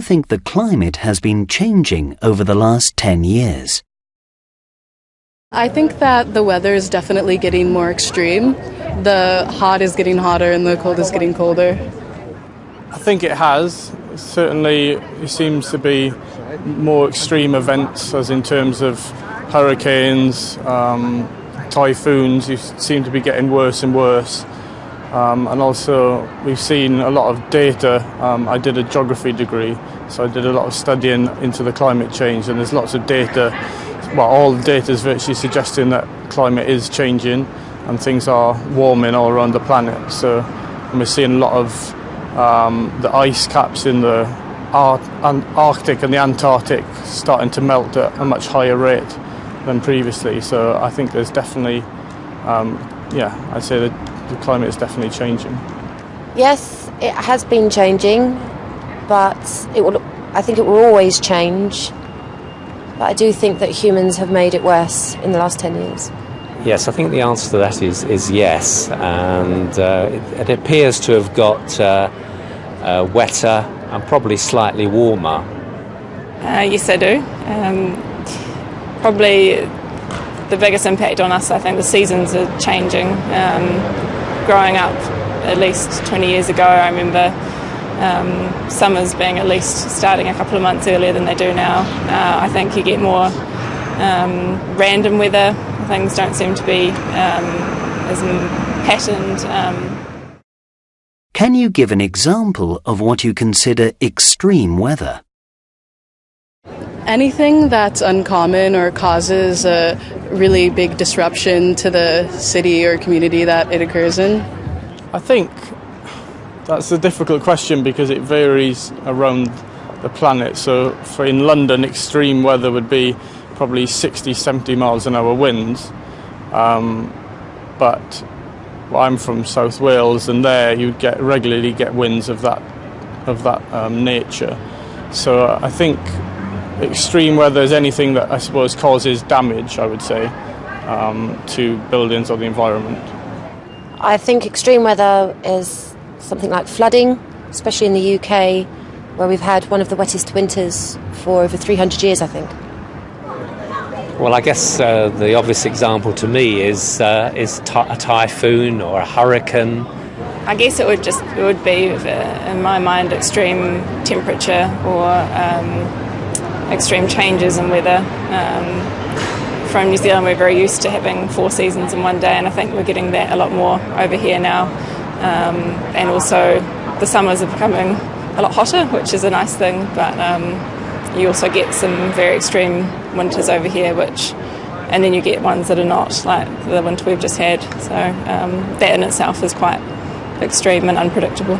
think the climate has been changing over the last 10 years? I think that the weather is definitely getting more extreme. The hot is getting hotter and the cold is getting colder. I think it has. Certainly it seems to be more extreme events, as in terms of hurricanes, typhoons. You seem to be getting worse and worse. And also we've seen a lot of data. I did a geography degree, so I did a lot of studying into the climate change, and there's lots of data. Well, all the data is virtually suggesting that climate is changing and things are warming all around the planet. So we're seeing a lot of the ice caps in the Arctic and the Antarctic starting to melt at a much higher rate than previously. So I think there's definitely, I'd say that the climate is definitely changing. Yes, it has been changing, but I think it will always change. But I do think that humans have made it worse in the last 10 years. Yes, I think the answer to that is yes, and it appears to have got wetter and probably slightly warmer. Yes, I do. Probably the biggest impact on us, I think the seasons are changing. Growing up at least 20 years ago, I remember summers being at least starting a couple of months earlier than they do now. I think you get more random weather. Things don't seem to be as patterned. Can you give an example of what you consider extreme weather? Anything that's uncommon or causes a really big disruption to the city or community that it occurs in. I think that's a difficult question because it varies around the planet. So in London, extreme weather would be probably 60, 70 miles an hour winds. But I'm from South Wales, and there you regularly get winds of that nature. So I think extreme weather is anything that I suppose causes damage, I would say, to buildings or the environment. I think extreme weather is something like flooding, especially in the UK, where we've had one of the wettest winters for over 300 years, I think. Well, I guess the obvious example to me is a typhoon or a hurricane. I guess it would be, in my mind, extreme temperature or extreme changes in weather. From New Zealand, we're very used to having 4 seasons in one day, and I think we're getting that a lot more over here now. And also the summers are becoming a lot hotter, which is a nice thing, but you also get some very extreme winters over here, and then you get ones that are not, like the winter we've just had. So that in itself is quite extreme and unpredictable.